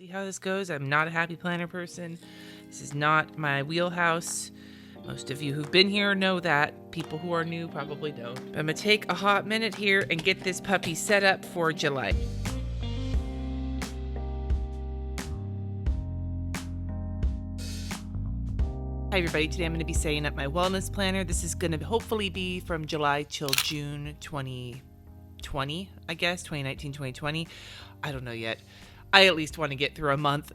See how this goes. I'm not a happy planner person. This is not my wheelhouse. Most of you who've been here know that. People who are new probably don't. I'm gonna take a hot minute here and get this puppy set up for July. Hi everybody, today I'm going to be setting up my wellness planner. This is going to hopefully be from July till June 2020, I guess, 2019, 2020. I don't know yet. I at least want to get through a month.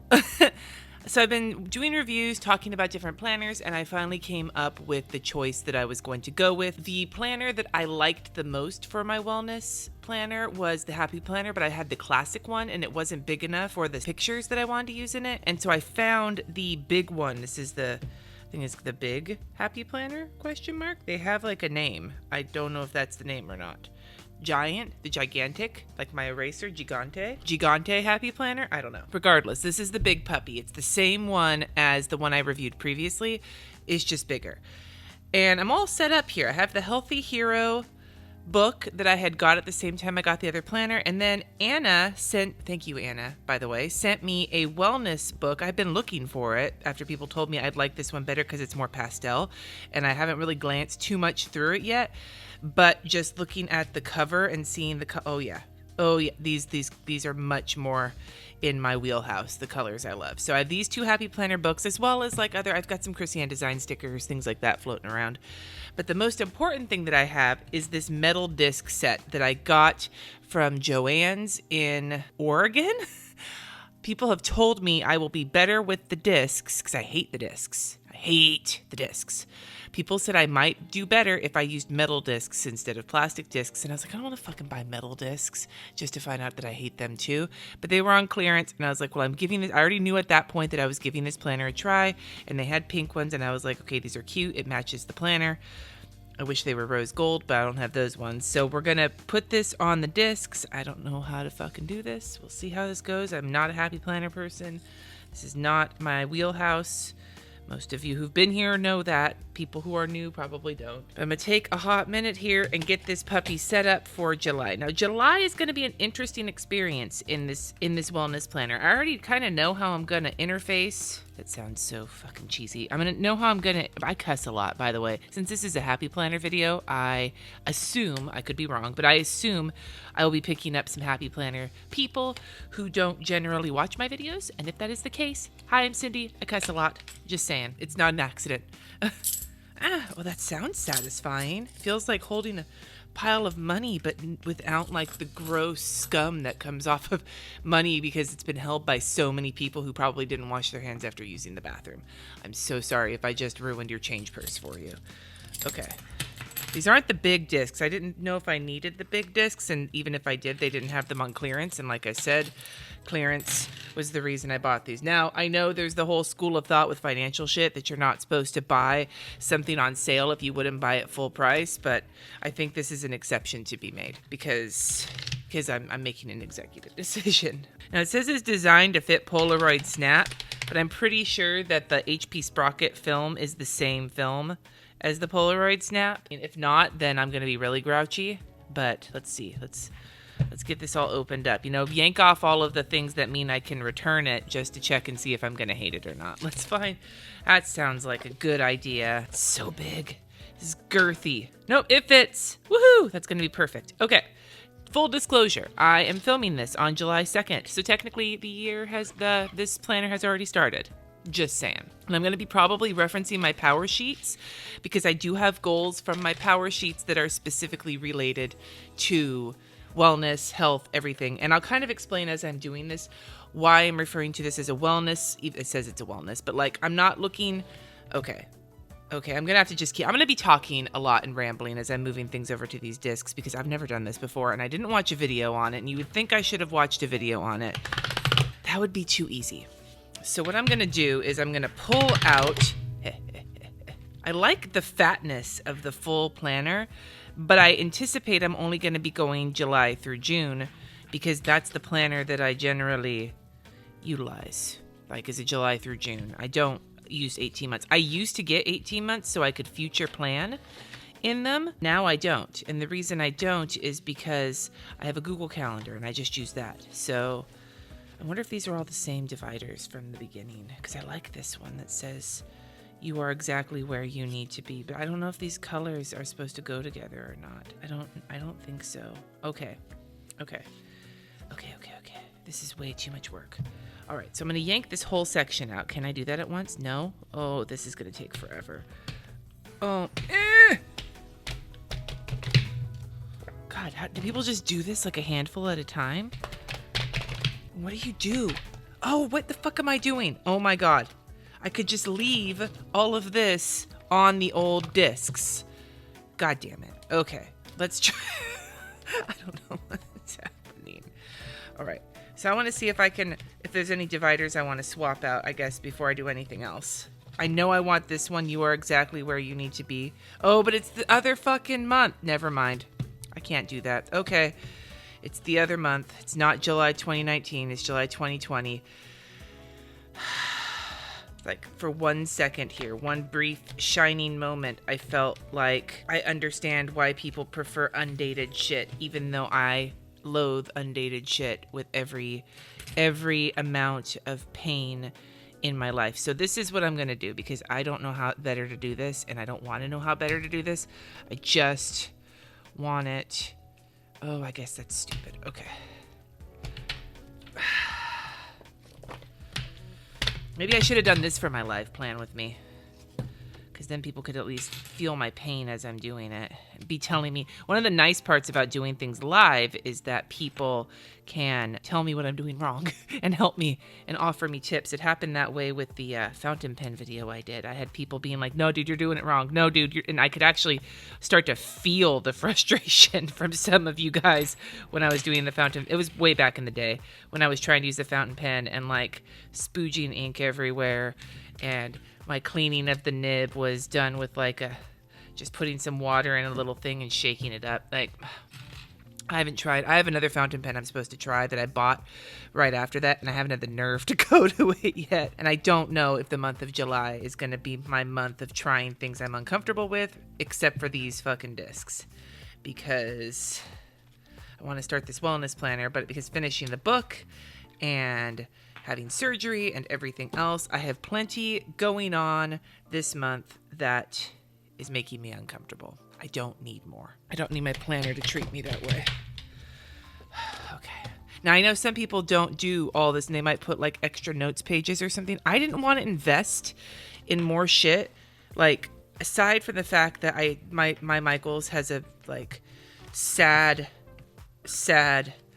So I've been doing reviews, talking about different planners, and I finally came up with the choice that I was going to go with. The planner that I liked the most for my wellness planner was the Happy Planner, but I had the classic one and it wasn't big enough for the pictures that I wanted to use in it. And so I found the big one. This is the big Happy Planner, question mark. They have like a name. I don't know if that's the name or not. The gigantic, like my eraser, Gigante Happy Planner. I don't know. Regardless, this is the big puppy. It's the same one as the one I reviewed previously. It's just bigger. And I'm all set up here. I have the Healthy Hero book that I had got at the same time I got the other planner, and then Anna thank you Anna, by the way, sent me a wellness book. I've been looking for it after people told me I'd like this one better because it's more pastel, and I haven't really glanced too much through it yet, but just looking at the cover and seeing oh yeah, these are much more in my wheelhouse, the colors I love. So I have these two Happy Planner books, as well as like I've got some Christiane design stickers, things like that floating around. But the most important thing that I have is this metal disc set that I got from Joann's in Oregon. People have told me I will be better with the discs because I hate the discs. People said I might do better if I used metal discs instead of plastic discs. And I was like, I don't want to fucking buy metal discs just to find out that I hate them too. But they were on clearance. And I was like, well, I already knew at that point that I was giving this planner a try. And they had pink ones. And I was like, okay, these are cute. It matches the planner. I wish they were rose gold, but I don't have those ones. So we're going to put this on the discs. I don't know how to fucking do this. We'll see how this goes. I'm not a happy planner person. This is not my wheelhouse. Most of you who've been here know that. People who are new probably don't. I'm going to take a hot minute here and get this puppy set up for July. Now, July is going to be an interesting experience in this wellness planner. I already kind of know how I'm going to interface. That sounds so fucking cheesy. I'm going to know how I'm going to... I cuss a lot, by the way. Since this is a Happy Planner video, I assume, I could be wrong, but I assume I will be picking up some Happy Planner people who don't generally watch my videos. And if that is the case, hi, I'm Cindy. I cuss a lot. Just saying. It's not an accident. Well, that sounds satisfying. Feels like holding a pile of money, but without like the gross scum that comes off of money because it's been held by so many people who probably didn't wash their hands after using the bathroom. I'm so sorry if I just ruined your change purse for you. Okay. These aren't the big discs. I didn't know if I needed the big discs, and even if I did, they didn't have them on clearance. And like I said, clearance was the reason I bought these. Now, I know there's the whole school of thought with financial shit that you're not supposed to buy something on sale if you wouldn't buy it full price, but I think this is an exception to be made because I'm making an executive decision. Now, it says it's designed to fit Polaroid snap, but I'm pretty sure that the HP Sprocket film is the same film as the Polaroid snap. And if not, then I'm going to be really grouchy. But let's see. Let's get this all opened up. Yank off all of the things that mean I can return it just to check and see if I'm going to hate it or not. Let's find. That sounds like a good idea. It's so big. This is girthy. Nope, it fits. Woohoo! That's going to be perfect. Okay. Full disclosure, I am filming this on July 2nd. So technically this planner has already started. Just saying. And I'm going to be probably referencing my power sheets because I do have goals from my power sheets that are specifically related to wellness, health, everything. And I'll kind of explain as I'm doing this why I'm referring to this as a wellness. It says it's a wellness, but like I'm not looking... Okay, I'm going to have to I'm going to be talking a lot and rambling as I'm moving things over to these discs because I've never done this before and I didn't watch a video on it, and you would think I should have watched a video on it. That would be too easy. So what I'm going to do is I'm going to pull out... I like the fatness of the full planner, but I anticipate I'm only going to be going July through June because that's the planner that I generally utilize, like is a July through June. I don't use 18 months. I used to get 18 months so I could future plan in them. Now I don't. And the reason I don't is because I have a Google Calendar and I just use that. So I wonder if these are all the same dividers from the beginning, because I like this one that says you are exactly where you need to be, but I don't know if these colors are supposed to go together or not. I don't think so. Okay. This is way too much work. All right, so I'm going to yank this whole section out. Can I do that at once? No? Oh, this is going to take forever. Oh, God, do people just do this like a handful at a time? What do you do? Oh, what the fuck am I doing? Oh my God. I could just leave all of this on the old discs. God damn it. Okay, let's try. I don't know what's happening. All right. So I want to see if there's any dividers I want to swap out, I guess, before I do anything else. I know I want this one. You are exactly where you need to be. Oh, but it's the other fucking month. Never mind. I can't do that. Okay. It's the other month. It's not July 2019. It's July 2020. Like, for 1 second here, one brief shining moment, I felt like I understand why people prefer undated shit, even though I loathe undated shit with every amount of pain in my life. So this is what I'm going to do, because I don't know how better to do this, and I don't want to know how better to do this. I just want it. Oh, I guess that's stupid. Okay. Maybe I should have done this for my live plan with me, because then people could at least feel my pain as I'm doing it. Be telling me. One of the nice parts about doing things live is that people can tell me what I'm doing wrong and help me and offer me tips. It happened that way with the fountain pen video I did. I had people being like, no, dude, you're doing it wrong. No, dude. And I could actually start to feel the frustration from some of you guys when I was doing the fountain. It was way back in the day when I was trying to use the fountain pen and like spooging ink everywhere, and my cleaning of the nib was done with like just putting some water in a little thing and shaking it up. Like, I haven't tried. I have another fountain pen I'm supposed to try that I bought right after that, and I haven't had the nerve to go to it yet. And I don't know if the month of July is going to be my month of trying things I'm uncomfortable with, except for these fucking discs, because I want to start this wellness planner, but because finishing the book and having surgery and everything else, I have plenty going on this month that is making me uncomfortable. I don't need more. I don't need my planner to treat me that way. Okay. Now, I know some people don't do all this, and they might put like extra notes pages or something. I didn't want to invest in more shit. Like, aside from the fact that my Michaels has a like sad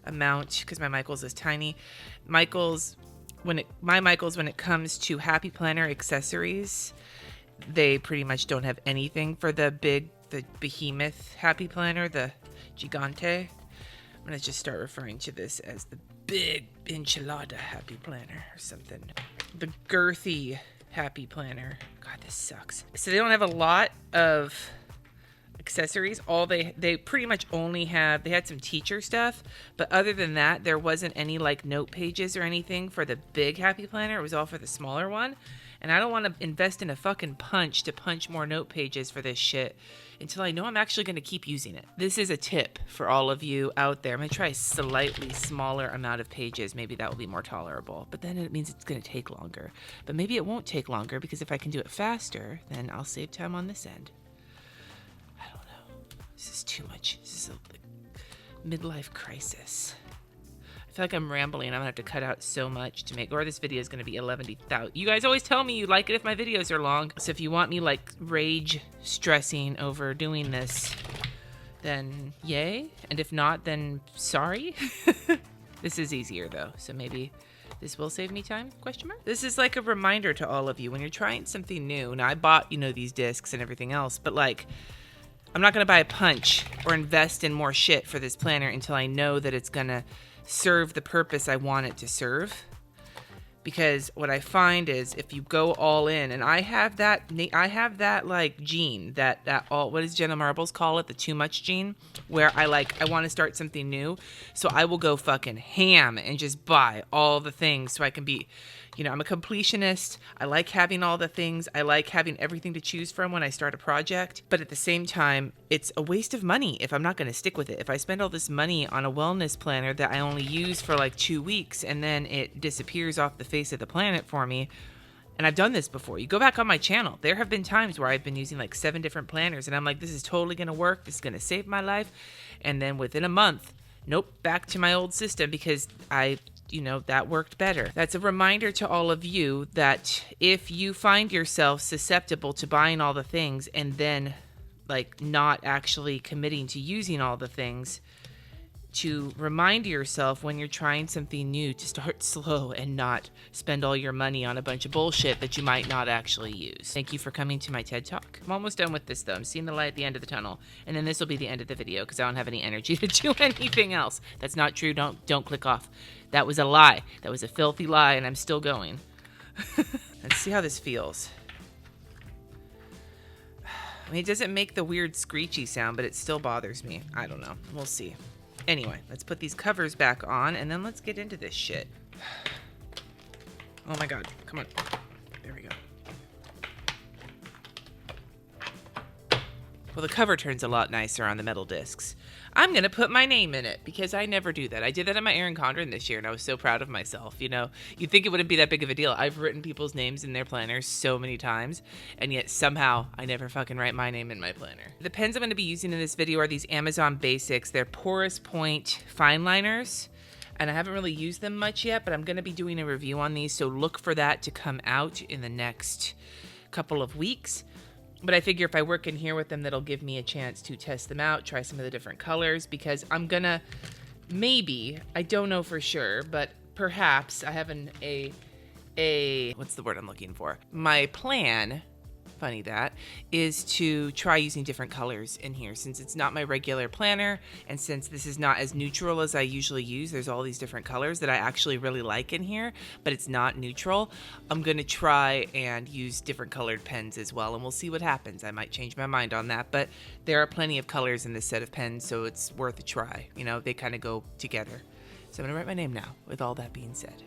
amount, because my Michaels is tiny. When it comes to Happy Planner accessories, they pretty much don't have anything for the behemoth Happy Planner, the Gigante. I'm going to just start referring to this as the big enchilada Happy Planner or something. The girthy Happy Planner. God, this sucks. So they don't have a lot of accessories. All they pretty much only have, they had some teacher stuff, but other than that, there wasn't any like note pages or anything for the big Happy Planner. It was all for the smaller one. And I don't want to invest in a fucking punch to punch more note pages for this shit until I know I'm actually going to keep using it. This is a tip for all of you out there. I'm going to try a slightly smaller amount of pages. Maybe that will be more tolerable. But then it means it's going to take longer. But maybe it won't take longer, because if I can do it faster, then I'll save time on this end. I don't know. This is too much. This is a midlife crisis. I feel like I'm rambling. I'm going to have to cut out so much to make, or this video is going to be 11,000. You guys always tell me you like it if my videos are long. So if you want me like rage stressing over doing this, then yay. And if not, then sorry. This is easier though. So maybe this will save me time, ? This is like a reminder to all of you when you're trying something new. Now I bought, these discs and everything else, but like, I'm not going to buy a punch or invest in more shit for this planner until I know that it's going to serve the purpose I want it to serve. Because what I find is if you go all in, and I have that like gene, that all, what does Jenna Marbles call it? The too much gene, where I want to start something new. So I will go fucking ham and just buy all the things so I can be, I'm a completionist. I like having all the things. I like having everything to choose from when I start a project. But at the same time, it's a waste of money if I'm not going to stick with it. If I spend all this money on a wellness planner that I only use for like 2 weeks and then it disappears off the face of the planet for me. And I've done this before. You go back on my channel. There have been times where I've been using like 7 different planners and I'm like, this is totally going to work. This is going to save my life. And then within a month, nope, back to my old system because that worked better. That's a reminder to all of you that if you find yourself susceptible to buying all the things and then like not actually committing to using all the things, to remind yourself when you're trying something new to start slow and not spend all your money on a bunch of bullshit that you might not actually use. Thank you for coming to my TED Talk. I'm almost done with this though. I'm seeing the light at the end of the tunnel, and then this will be the end of the video because I don't have any energy to do anything else. That's not true. Don't click off. That was a lie. That was a filthy lie, and I'm still going. Let's see how this feels. I mean, it doesn't make the weird screechy sound, but it still bothers me. I don't know. We'll see. Anyway, let's put these covers back on, and then let's get into this shit. Oh my god. Come on. There we go. Well, the cover turns a lot nicer on the metal discs. I'm going to put my name in it because I never do that. I did that on my Erin Condren this year, and I was so proud of myself. You'd think it wouldn't be that big of a deal. I've written people's names in their planners so many times, and yet somehow I never fucking write my name in my planner. The pens I'm going to be using in this video are these Amazon Basics. They're porous point fine liners, and I haven't really used them much yet, but I'm going to be doing a review on these, so look for that to come out in the next couple of weeks. But I figure if I work in here with them, that'll give me a chance to test them out, try some of the different colors, because I'm gonna, maybe, I don't know for sure, but perhaps I have what's the word I'm looking for? My plan, funny that, is to try using different colors in here. Since it's not my regular planner, and since this is not as neutral as I usually use, there's all these different colors that I actually really like in here, but it's not neutral. I'm gonna try and use different colored pens as well, and we'll see what happens. I might change my mind on that, but there are plenty of colors in this set of pens, so it's worth a try. They kind of go together. So I'm gonna write my name now, with all that being said.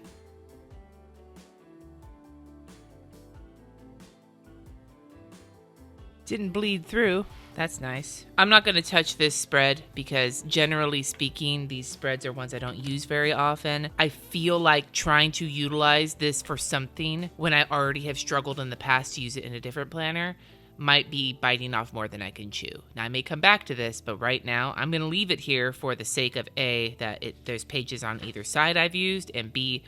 Didn't bleed through. That's nice. I'm not going to touch this spread because generally speaking, these spreads are ones I don't use very often. I feel like trying to utilize this for something when I already have struggled in the past to use it in a different planner might be biting off more than I can chew. Now I may come back to this, but right now I'm going to leave it here for the sake of A, that there's pages on either side I've used, and B,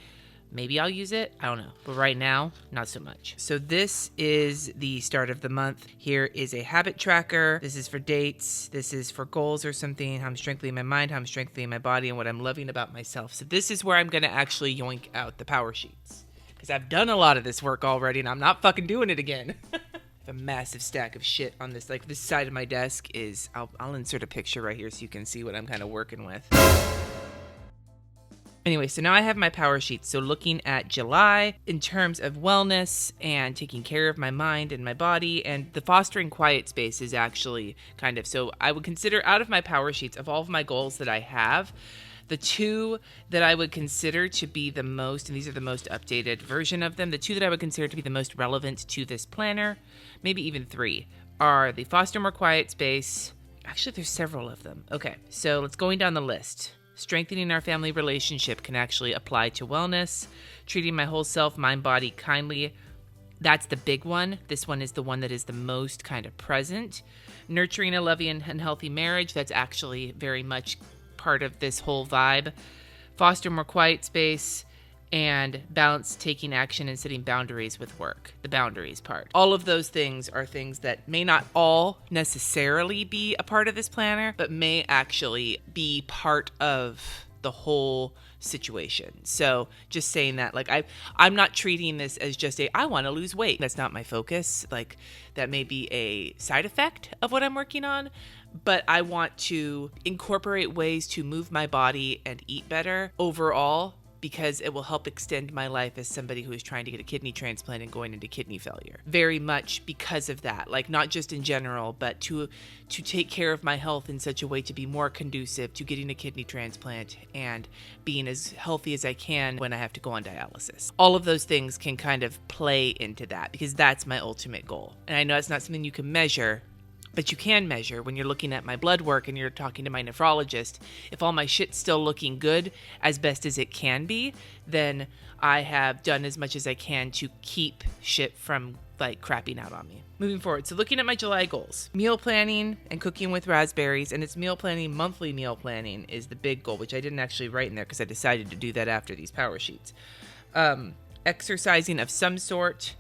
maybe I'll use it. I don't know. But right now, not so much. So this is the start of the month. Here is a habit tracker. This is for dates. This is for goals or something. How I'm strengthening my mind, how I'm strengthening my body, and what I'm loving about myself. So this is where I'm going to actually yoink out the power sheets. Because I've done a lot of this work already, and I'm not fucking doing it again. I have a massive stack of shit on this. Like, this side of my desk is... I'll insert a picture right here so you can see what I'm kind of working with. Anyway, so now I have my power sheets. So looking at July in terms of wellness and taking care of my mind and my body, and the fostering quiet space is actually kind of, so I would consider out of my power sheets of all of my goals that I have, the 2 that I would consider to be the most, and these are the most updated version of them, the 2 that I would consider to be the most relevant to this planner, maybe even 3, are the foster more quiet space. Actually, there's several of them. Okay, so let's going down the list. Strengthening our family relationship can actually apply to wellness. Treating my whole self, mind, body kindly. That's the big one. This one is the one that is the most kind of present. Nurturing a loving and healthy marriage. That's actually very much part of this whole vibe. Foster more quiet space. And balance taking action and setting boundaries with work. The boundaries part. All of those things are things that may not all necessarily be a part of this planner, but may actually be part of the whole situation. So just saying that, like, I'm not treating this as just I want to lose weight. That's not my focus. Like, that may be a side effect of what I'm working on, but I want to incorporate ways to move my body and eat better overall, because it will help extend my life as somebody who is trying to get a kidney transplant and going into kidney failure. Very much because of that, like not just in general, but to take care of my health in such a way to be more conducive to getting a kidney transplant and being as healthy as I can when I have to go on dialysis. All of those things can kind of play into that because that's my ultimate goal. And I know it's not something you can measure, but you can measure when you're looking at my blood work and you're talking to my nephrologist. If all my shit's still looking good as best as it can be, then I have done as much as I can to keep shit from like crapping out on me. Moving forward, so looking at my July goals, meal planning and cooking with raspberries, and it's meal planning, monthly meal planning is the big goal, which I didn't actually write in there because I decided to do that after these power sheets. Exercising of some sort,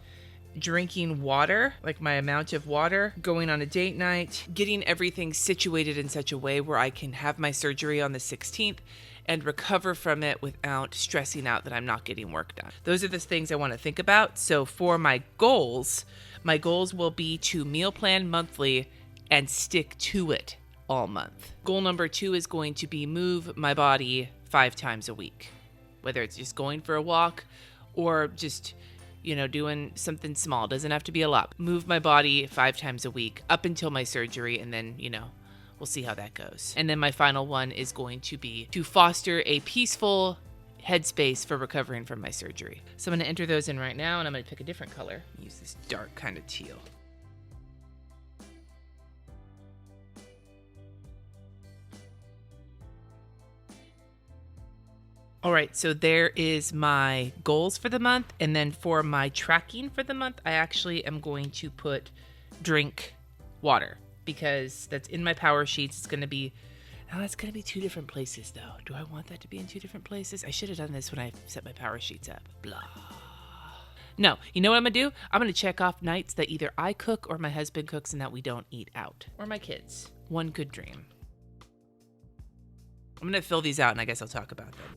drinking water, like my amount of water, going on a date night, getting everything situated in such a way where I can have my surgery on the 16th and recover from it without stressing out that I'm not getting work done. Those are the things I want to think about. So for my goals will be to meal plan monthly and stick to it all month. Goal number 2 is going to be move my body 5 times a week, whether it's just going for a walk or just doing something small. Doesn't have to be a lot. Move my body 5 times a week up until my surgery, and then, we'll see how that goes. And then my final one is going to be to foster a peaceful headspace for recovering from my surgery. So I'm going to enter those in right now, and I'm going to pick a different color. Use this dark kind of teal. All right, so there is my goals for the month. And then for my tracking for the month, I actually am going to put drink water because that's in my power sheets. It's going to be 2 different places though. Do I want that to be in 2 different places? I should have done this when I set my power sheets up. Blah. No, you know what I'm going to do? I'm going to check off nights that either I cook or my husband cooks and that we don't eat out. Or my kids. One good dream. I'm going to fill these out and I guess I'll talk about them.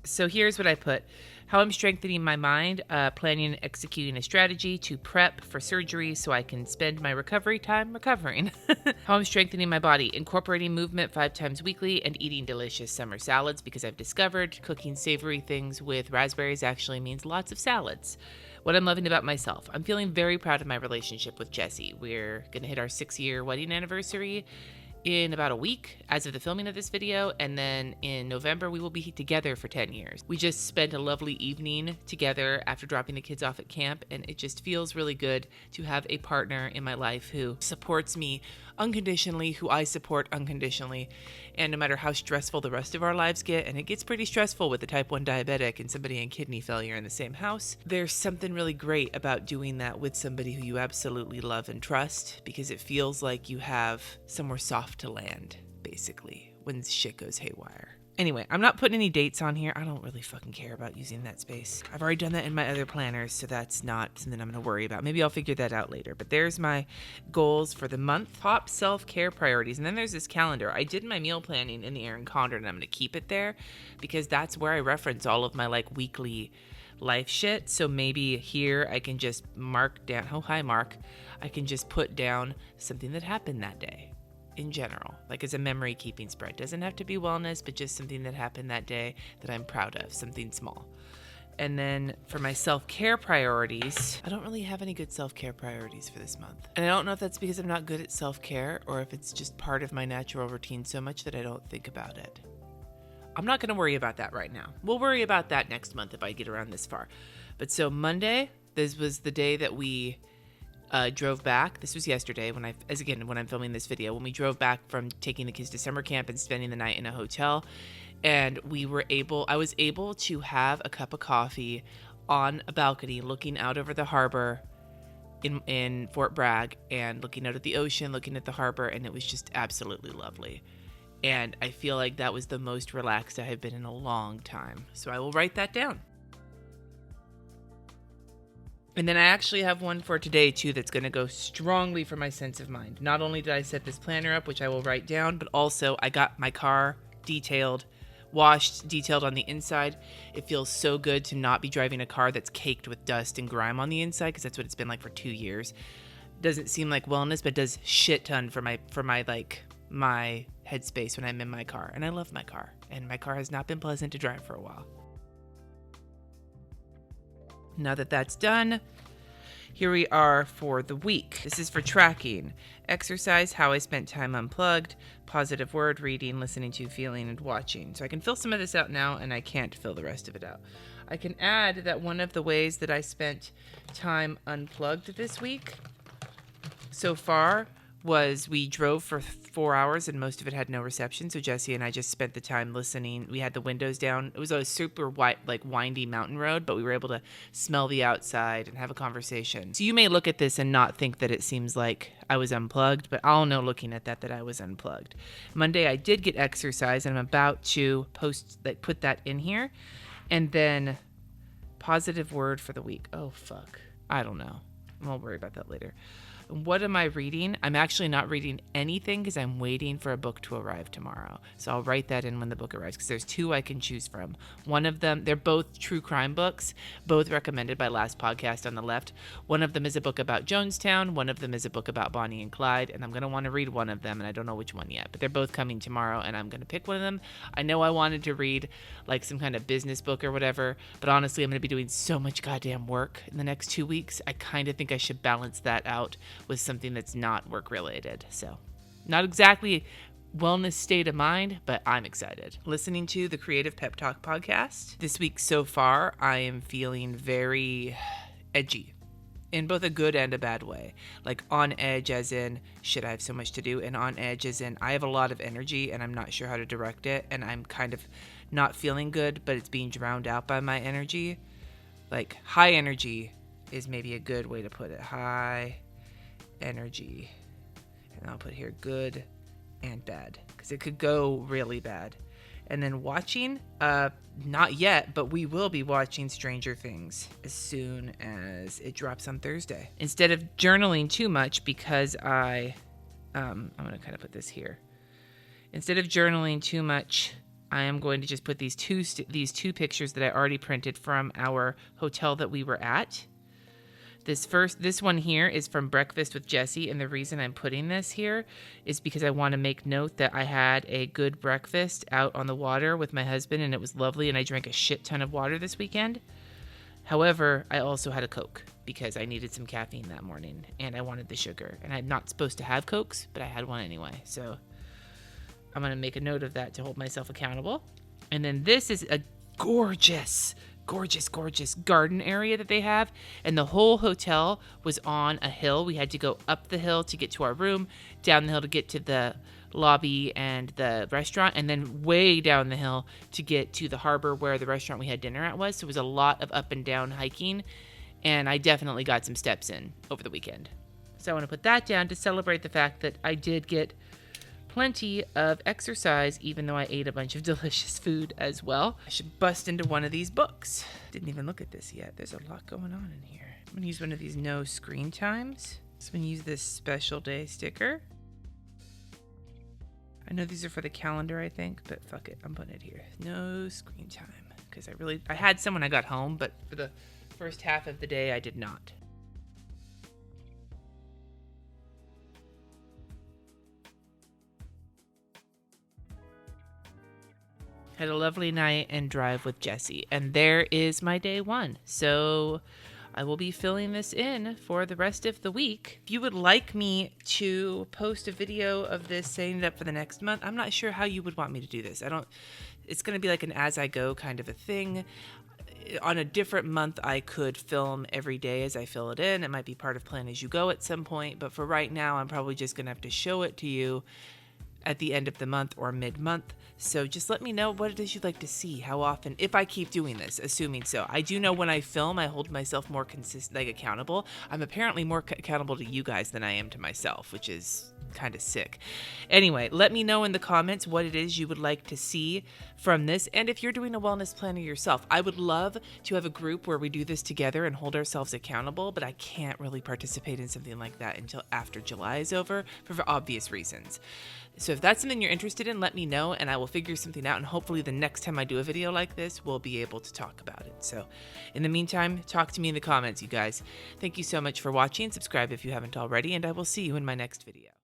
So here's what I put. How I'm strengthening my mind, planning and executing a strategy to prep for surgery so I can spend my recovery time recovering. How I'm strengthening my body, incorporating movement 5 times weekly and eating delicious summer salads because I've discovered cooking savory things with raspberries actually means lots of salads. What I'm loving about myself. I'm feeling very proud of my relationship with Jesse. We're going to hit our 6-year wedding anniversary in about a week as of the filming of this video, and then in November we will be together for 10 years. We just spent a lovely evening together after dropping the kids off at camp, and it just feels really good to have a partner in my life who supports me unconditionally, who I support unconditionally, and no matter how stressful the rest of our lives get, and it gets pretty stressful with a type 1 diabetic and somebody in kidney failure in the same house, there's something really great about doing that with somebody who you absolutely love and trust, because it feels like you have somewhere soft to land, basically, when shit goes haywire. Anyway, I'm not putting any dates on here. I don't really fucking care about using that space. I've already done that in my other planners, so that's not something I'm going to worry about. Maybe I'll figure that out later. But there's my goals for the month. Top self-care priorities. And then there's this calendar. I did my meal planning in the Erin Condor, and I'm going to keep it there because that's where I reference all of my weekly life shit. So maybe here I can just mark down. Oh, hi, Mark. I can just put down something that happened that day. In general, as a memory keeping spread. Doesn't have to be wellness, but just something that happened that day that I'm proud of, something small. And then for my self-care priorities, I don't really have any good self-care priorities for this month. And I don't know if that's because I'm not good at self-care or if it's just part of my natural routine so much that I don't think about it. I'm not going to worry about that right now. We'll worry about that next month if I get around this far. But so Monday, this was the day that we drove back. This was yesterday when I'm filming this video, when we drove back from taking the kids to summer camp and spending the night in a hotel. And I was able to have a cup of coffee on a balcony looking out over the harbor in Fort Bragg and looking out at the ocean, looking at the harbor. And it was just absolutely lovely. And I feel like that was the most relaxed I have been in a long time. So I will write that down. And then I actually have one for today, too, that's going to go strongly for my sense of mind. Not only did I set this planner up, which I will write down, but also I got my car detailed washed, detailed on the inside. It feels so good to not be driving a car that's caked with dust and grime on the inside, because that's what it's been like for 2 years. Doesn't seem like wellness, but does shit ton for my my headspace when I'm in my car. And I love my car, and my car has not been pleasant to drive for a while. Now that that's done, here we are for the week. This is for tracking: exercise, how I spent time unplugged, positive word, reading, listening to, feeling, and watching. So I can fill some of this out now, and I can't fill the rest of it out. I can add that one of the ways that I spent time unplugged this week so far was we drove for 4 hours, and most of it had no reception. So Jesse and I just spent the time listening. We had the windows down. It was a super windy mountain road, but we were able to smell the outside and have a conversation. So you may look at this and not think that it seems like I was unplugged, but I'll know looking at that I was unplugged. Monday I did get exercise, and I'm about to put that in here. And then positive word for the week. Oh, fuck. I don't know. I'll worry about that later. What am I reading? I'm actually not reading anything because I'm waiting for a book to arrive tomorrow. So I'll write that in when the book arrives, because there's 2 I can choose from. One of them, they're both true crime books, both recommended by last podcast on the left. One of them is a book about Jonestown. One of them is a book about Bonnie and Clyde. And I'm going to want to read one of them, and I don't know which one yet. But they're both coming tomorrow, and I'm going to pick one of them. I know I wanted to read like some kind of business book or whatever, but honestly, I'm going to be doing so much goddamn work in the next 2 weeks. I kind of think I should balance that out with something that's not work related. So not exactly wellness state of mind, but I'm excited. Listening to the Creative Pep Talk podcast. This week so far, I am feeling very edgy in both a good and a bad way. Like on edge as in, shit, I have so much to do, and on edge as in, I have a lot of energy and I'm not sure how to direct it, and I'm kind of not feeling good, but it's being drowned out by my energy. Like high energy is maybe a good way to put it. High energy, and I'll put here good and bad, because it could go really bad. And then watching, not yet, but we will be watching Stranger Things as soon as it drops on Thursday. Instead of journaling too much, because I'm gonna kind of put this here. Instead of journaling too much, I am going to just put these two pictures that I already printed from our hotel that we were at. This one here is from Breakfast with Jesse, and the reason I'm putting this here is because I want to make note that I had a good breakfast out on the water with my husband, and it was lovely, and I drank a shit ton of water this weekend. However, I also had a Coke because I needed some caffeine that morning, and I wanted the sugar, and I'm not supposed to have Cokes, but I had one anyway, so I'm going to make a note of that to hold myself accountable. And then this is a gorgeous garden area that they have, and the whole hotel was on a hill. We had to go up the hill to get to our room, down the hill to get to the lobby and the restaurant, and then way down the hill to get to the harbor where the restaurant we had dinner at was. So it was a lot of up and down hiking, and I definitely got some steps in over the weekend. So I want to put that down to celebrate the fact that I did get plenty of exercise, even though I ate a bunch of delicious food as well. I should bust into one of these books. Didn't even look at this yet. There's a lot going on in here. I'm gonna use one of these no screen times. So I'm gonna use this special day sticker. I know these are for the calendar, I think, but fuck it, I'm putting it here. No screen time, because I had some when I got home, but for the first half of the day, I did not. Had a lovely night and drive with Jesse, and there is my day 1. So I will be filling this in for the rest of the week. If you would like me to post a video of this, setting it up for the next month, I'm not sure how you would want me to do this. It's going to be like an as I go kind of a thing. On a different month, I could film every day as I fill it in. It might be part of Plan As You Go at some point, but for right now, I'm probably just going to have to show it to you at the end of the month or mid-month. So just let me know what it is you'd like to see, how often, if I keep doing this, assuming so. I do know when I film, I hold myself more accountable. I'm apparently more accountable to you guys than I am to myself, which is kind of sick. Anyway, let me know in the comments what it is you would like to see from this. And if you're doing a wellness planner yourself, I would love to have a group where we do this together and hold ourselves accountable, but I can't really participate in something like that until after July is over for obvious reasons. So if that's something you're interested in, let me know and I will figure something out. And hopefully the next time I do a video like this, we'll be able to talk about it. So in the meantime, talk to me in the comments, you guys. Thank you so much for watching. Subscribe if you haven't already, and I will see you in my next video.